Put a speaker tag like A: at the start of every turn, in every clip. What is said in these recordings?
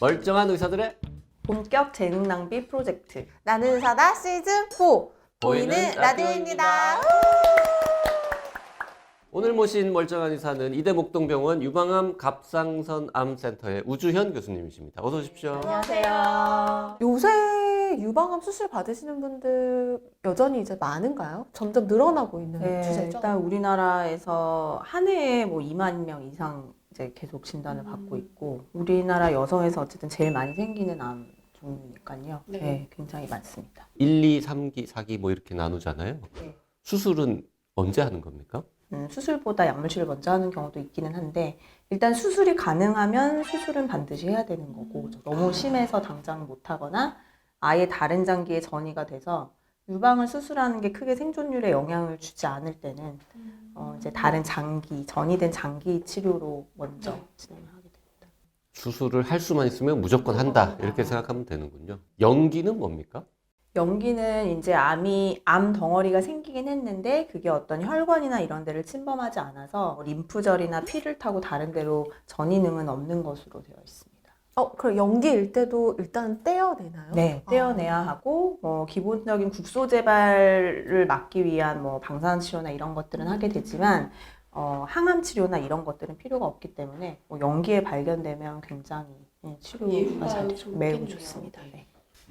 A: 멀쩡한 의사들의
B: 본격 재능 낭비 프로젝트.
C: 나는 의사다 시즌 4 보이는 라디오입니다.
A: 오늘 모신 멀쩡한 의사는 이대 목동병원 유방암 갑상선 암센터의 우주현 교수님이십니다. 어서 오십시오.
B: 안녕하세요.
C: 요새 유방암 수술 받으시는 분들 여전히 이제 많은가요? 점점 늘어나고 있는 추세죠?
B: 일단 우리나라에서 한 해에 뭐 2만 명 이상 이제 계속 진단을 받고 있고, 우리나라 여성에서 어쨌든 제일 많이 생기는 암 종류니까요. 네, 굉장히 많습니다.
A: 1, 2, 3기, 4기 뭐 이렇게 나누잖아요.
B: 네.
A: 수술은 언제 하는 겁니까?
B: 수술보다 약물 치료를 먼저 하는 경우도 있기는 한데, 일단 수술이 가능하면 수술은 반드시 해야 되는 거고, 너무 심해서 당장 못 하거나 아예 다른 장기에 전이가 돼서 유방을 수술하는 게 크게 생존율에 영향을 주지 않을 때는 이제 다른 장기, 전이된 장기 치료로 먼저 진행을 하게 됩니다.
A: 수술을 할 수만 있으면 무조건 한다 이렇게 생각하면 되는군요. 연기는 뭡니까?
B: 연기는 이제 암 덩어리가 생기긴 했는데 그게 어떤 혈관이나 이런 데를 침범하지 않아서 림프절이나 피를 타고 다른 데로 전이능은 없는 것으로 되어 있습니다.
C: 그럼 연기일 때도 일단 떼어내나요?
B: 네, 떼어내야 하고, 기본적인 국소 재발을 막기 위한 방사선 치료나 이런 것들은 하게 되지만, 항암 치료나 이런 것들은 필요가 없기 때문에, 연기에 발견되면 굉장히 치료가 잘 되죠. 매우 좋습니다. 네.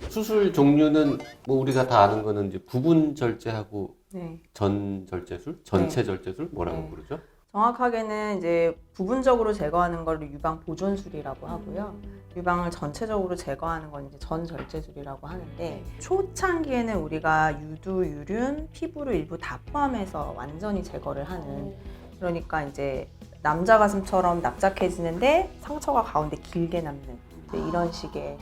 A: 수술 종류는 뭐 우리가 다 아는 거는 이제 부분 절제하고
B: 네.
A: 전절제술, 전체
B: 네.
A: 절제술 뭐라고
B: 네.
A: 부르죠?
B: 정확하게는 이제 부분적으로 제거하는 걸 유방 보존술이라고 하고요. 유방을 전체적으로 제거하는 건 이제 전절제술이라고 하는데, 초창기에는 우리가 유두, 유륜, 피부를 일부 다 포함해서 완전히 제거를 하는, 그러니까 이제 남자 가슴처럼 납작해지는데 상처가 가운데 길게 남는 이제 이런 식의,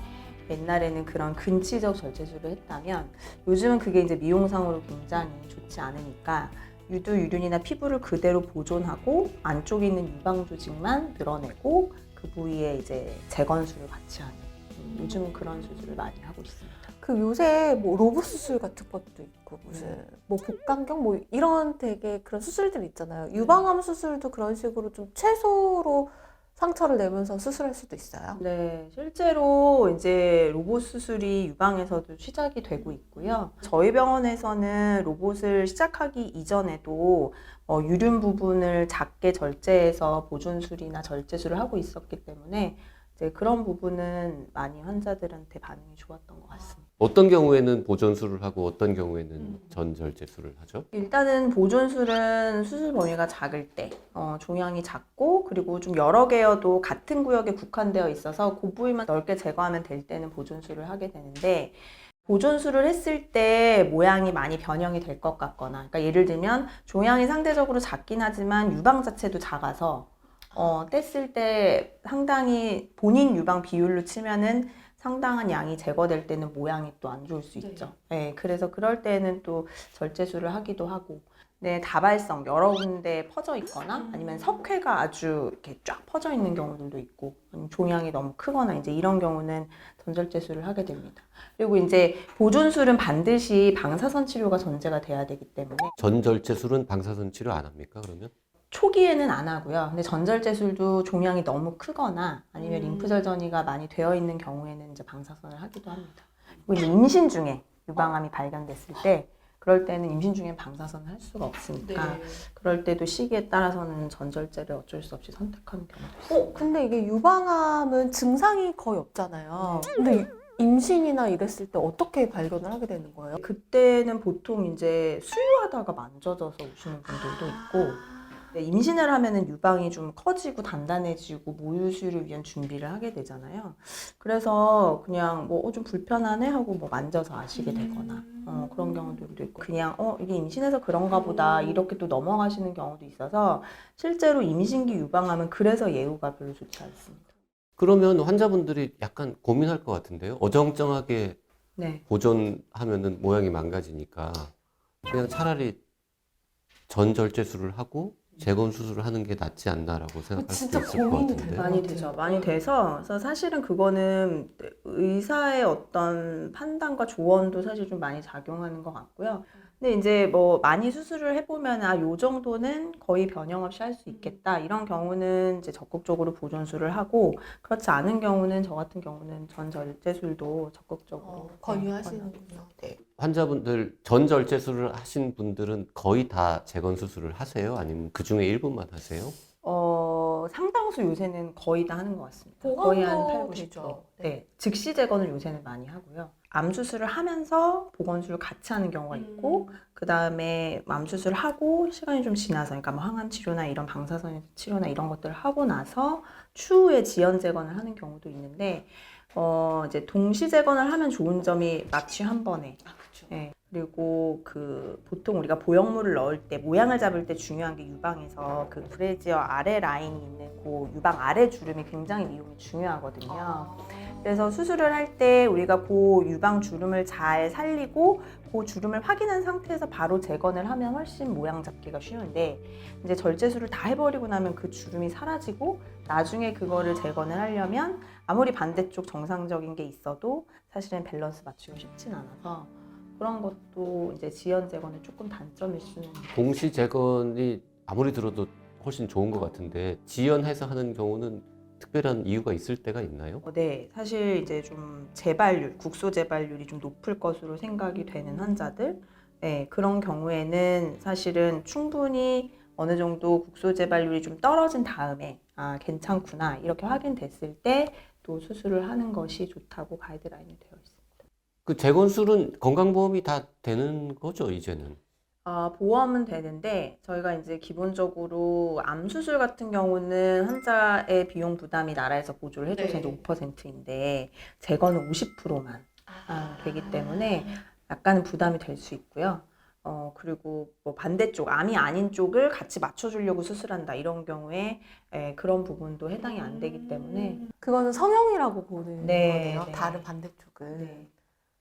B: 옛날에는 그런 근치적 절제술을 했다면 요즘은 그게 이제 미용상으로 굉장히 좋지 않으니까 유두, 유륜이나 피부를 그대로 보존하고 안쪽에 있는 유방 조직만 늘어내고 그 부위에 이제 재건술을 같이 하는, 요즘은 그런 수술을 많이 하고 있습니다.
C: 그 요새 뭐 로봇 수술 같은 것도 있고 무슨 뭐 복강경 뭐 이런 되게 그런 수술들 있잖아요. 유방암 수술도 그런 식으로 좀 최소로 상처를 내면서 수술할 수도 있어요.
B: 네, 실제로 이제 로봇 수술이 유방에서도 시작이 되고 있고요. 저희 병원에서는 로봇을 시작하기 이전에도 유륜 부분을 작게 절제해서 보존술이나 절제술을 하고 있었기 때문에 이제 그런 부분은 많이 환자들한테 반응이 좋았던 것 같습니다.
A: 어떤 경우에는 보존술을 하고 어떤 경우에는 전절제술을 하죠?
B: 일단은 보존술은 수술 범위가 작을 때, 종양이 작고 그리고 좀 여러 개여도 같은 구역에 국한되어 있어서 그 부위만 넓게 제거하면 될 때는 보존술을 하게 되는데, 보존술을 했을 때 모양이 많이 변형이 될 것 같거나, 그러니까 예를 들면 종양이 상대적으로 작긴 하지만 유방 자체도 작아서 뗐을 때 상당히 본인 유방 비율로 치면은 상당한 양이 제거될 때는 모양이 또 안 좋을 수 있죠. 네, 그래서 그럴 때는 또 절제술을 하기도 하고, 네, 다발성 여러 군데 퍼져 있거나 아니면 석회가 아주 이렇게 쫙 퍼져 있는 경우들도 있고, 아니면 종양이 너무 크거나 이제 이런 경우는 전절제술을 하게 됩니다. 그리고 이제 보존술은 반드시 방사선 치료가 전제가 돼야 되기 때문에
A: 전절제술은 방사선 치료 안 합니까, 그러면?
B: 초기에는 안 하고요. 근데 전절제술도 종양이 너무 크거나 아니면 림프절 전이가 많이 되어 있는 경우에는 이제 방사선을 하기도 합니다. 그리고 이제 임신 중에 유방암이 발견됐을 때, 그럴 때는 임신 중에 방사선을 할 수가 없으니까 그럴 때도 시기에 따라서는 전절제를 어쩔 수 없이 선택하는 경우도 있어요.
C: 근데 이게 유방암은 증상이 거의 없잖아요. 근데 임신이나 이랬을 때 어떻게 발견을 하게 되는 거예요?
B: 그때는 보통 이제 수유하다가 만져져서 오시는 분들도 있고, 임신을 하면은 유방이 좀 커지고 단단해지고 모유 수유를 위한 준비를 하게 되잖아요. 그래서 그냥 좀 불편하네 하고 만져서 아시게 되거나 그런 경우들도 있고, 그냥 이게 임신해서 그런가 보다 이렇게 또 넘어가시는 경우도 있어서, 실제로 임신기 유방암은 그래서 예후가 별로 좋지 않습니다.
A: 그러면 환자분들이 약간 고민할 것 같은데요. 어정쩡하게
B: 네.
A: 보존하면은 모양이 망가지니까 그냥 차라리 전절제술을 하고 재건 수술을 하는 게 낫지 않나라고 생각할 수도
C: 진짜
A: 있을 것
C: 고민이
A: 같은데.
C: 돼요.
B: 많이 되죠. 많이 돼서, 그래서 사실은 그거는 의사의 어떤 판단과 조언도 사실 좀 많이 작용하는 것 같고요. 근데 이제 뭐 많이 수술을 해보면 요 정도는 거의 변형 없이 할 수 있겠다. 이런 경우는 이제 적극적으로 보존술을 하고, 그렇지 않은 경우는 저 같은 경우는 전절제술도 적극적으로
C: 권유하시는군요. 네.
A: 환자분들 전절제술을 하신 분들은 거의 다 재건 수술을 하세요? 아니면 그 중에 일부만 하세요?
B: 상당수 요새는 거의 다 하는 것 같습니다.
C: 보강도
B: 거의 한 8, 90%.
C: 되죠.
B: 네. 즉시 재건을 요새는 많이 하고요. 암 수술을 하면서 보건술을 같이 하는 경우가 있고, 그 다음에 암 수술을 하고 시간이 좀 지나서, 그러니까 뭐 항암 치료나 이런 방사선 치료나 이런 것들을 하고 나서 추후에 지연 재건을 하는 경우도 있는데, 이제 동시 재건을 하면 좋은 점이 마취 한 번에.
C: 그렇죠.
B: 네. 그리고 보통 우리가 보형물을 넣을 때 모양을 잡을 때 중요한 게 유방에서 그 브래지어 아래 라인이 있는 그 유방 아래 주름이 굉장히 미용이 중요하거든요. 그래서 수술을 할 때 우리가 그 유방 주름을 잘 살리고 그 주름을 확인한 상태에서 바로 재건을 하면 훨씬 모양 잡기가 쉬운데, 이제 절제술을 다 해버리고 나면 그 주름이 사라지고 나중에 그거를 재건을 하려면 아무리 반대쪽 정상적인 게 있어도 사실은 밸런스 맞추기가 쉽진 않아서 그런 것도 이제 지연 재건의 조금 단점일 수는 있어요.
A: 동시 재건이 아무리 들어도 훨씬 좋은 것 같은데 지연해서 하는 경우는 특별한 이유가 있을 때가 있나요?
B: 네, 사실 이제 좀 재발률, 국소 재발률이 좀 높을 것으로 생각이 되는 환자들, 네, 그런 경우에는 사실은 충분히 어느 정도 국소 재발률이 좀 떨어진 다음에 괜찮구나 이렇게 확인됐을 때 또 수술을 하는 것이 좋다고 가이드라인이 되어 있습니다.
A: 그 재건술은 건강보험이 다 되는 거죠, 이제는?
B: 보험은 되는데 저희가 이제 기본적으로 암 수술 같은 경우는 환자의 비용 부담이 나라에서 보조를 해줘서
C: 네.
B: 이제 5%인데 재건은 50%만 되기 때문에 약간은 부담이 될 수 있고요. 그리고 뭐 반대쪽 암이 아닌 쪽을 같이 맞춰주려고 수술한다 이런 경우에 그런 부분도 해당이 안 되기 때문에
C: 그거는 성형이라고 보는
B: 네,
C: 거네요.
B: 네.
C: 다른 반대쪽은.
B: 네,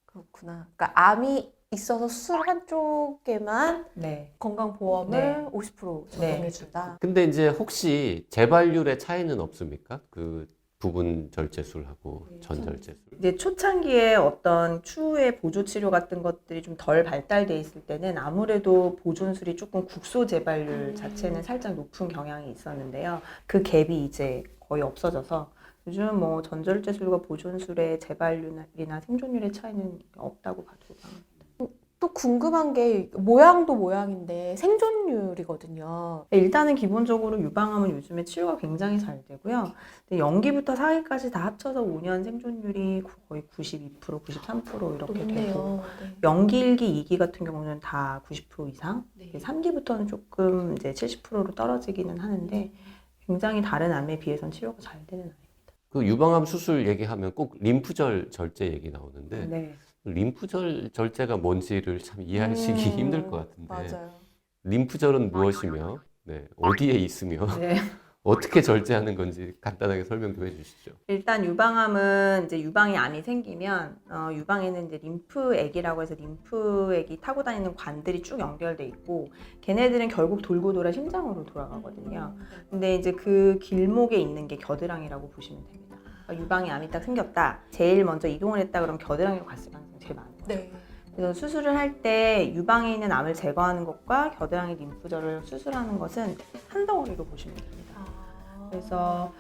C: 그렇구나. 그러니까 암이 있어서 수술한 쪽에만
B: 네.
C: 건강보험을
B: 네.
C: 50%
B: 네.
C: 적용해준다.
A: 근데 이제 혹시 재발률의 차이는 없습니까? 그 부분 절제술하고 전절제술.
B: 이제 초창기에 어떤 추후에 보조 치료 같은 것들이 좀 덜 발달돼 있을 때는 아무래도 보존술이 조금 국소 재발률 자체는 살짝 높은 경향이 있었는데요. 그 갭이 이제 거의 없어져서 요즘 뭐 전절제술과 보존술의 재발률이나 생존율의 차이는 없다고 봐도 무방합니다.
C: 또 궁금한 게 모양도 모양인데 생존율이거든요.
B: 일단은 기본적으로 유방암은 요즘에 치료가 굉장히 잘 되고요. 근데 연기부터 사기까지 다 합쳐서 5년 생존율이 거의 92%, 93% 이렇게 되고
C: 높네요.
B: 연기 1기, 2기 같은 경우는 다 90% 이상,
C: 네.
B: 3기부터는 조금 이제 70%로 떨어지기는 하는데 굉장히 다른 암에 비해서는 치료가 잘 되는 아이입니다.
A: 그 유방암 수술 얘기하면 꼭 림프절 절제 얘기 나오는데
B: 네.
A: 림프절 절제가 뭔지를 참 이해하시기 힘들 것 같은데
C: 맞아요.
A: 림프절은 무엇이며 어디에 있으며
B: 네.
A: 어떻게 절제하는 건지 간단하게 설명 좀 해주시죠.
B: 일단 유방암은 이제 유방에 암이 생기면 유방에는 이제 림프액이라고 해서 림프액이 타고 다니는 관들이 쭉 연결돼 있고 걔네들은 결국 돌고 돌아 심장으로 돌아가거든요. 근데 이제 그 길목에 있는 게 겨드랑이라고 보시면 됩니다. 그러니까 유방에 암이 딱 생겼다. 제일 먼저 이동을 했다 그러면 겨드랑이로 갔을 가능성이 제일 많은 거죠.
C: 네.
B: 그래서 수술을 할 때 유방에 있는 암을 제거하는 것과 겨드랑이 림프절을 수술하는 것은 한 덩어리로 보시면 됩니다. 그래서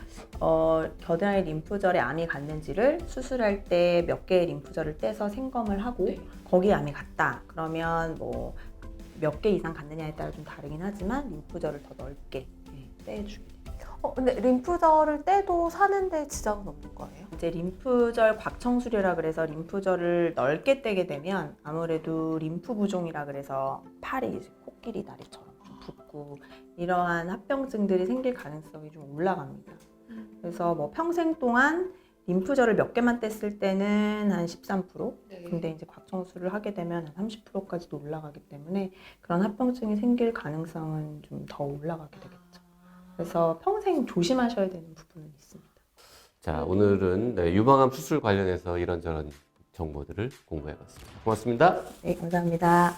B: 겨드랑이 림프절에 암이 갔는지를 수술할 때 몇 개의 림프절을 떼서 생검을 하고
C: 네.
B: 거기에 암이 갔다. 그러면 뭐 몇 개 이상 갔느냐에 따라 좀 다르긴 하지만 림프절을 더 넓게 떼주게 돼요.
C: 근데 림프절을 떼도 사는데 지장은 없는 거예요?
B: 이제 림프절 곽청수류라 그래서 림프절을 넓게 떼게 되면 아무래도 림프 부종이라 그래서 팔이 이제 코끼리 다리처럼 좀 붓고 이러한 합병증들이 생길 가능성이 좀 올라갑니다. 그래서 뭐 평생 동안 림프절을 몇 개만 뗐을 때는 한 13%, 근데 이제 곽청수를 하게 되면 한 30%까지도 올라가기 때문에 그런 합병증이 생길 가능성은 좀 더 올라가게 되겠죠. 그래서 평생 조심하셔야 되는 부분은 있습니다.
A: 자, 오늘은 유방암 수술 관련해서 이런저런 정보들을 공부해봤습니다. 고맙습니다.
B: 네, 감사합니다.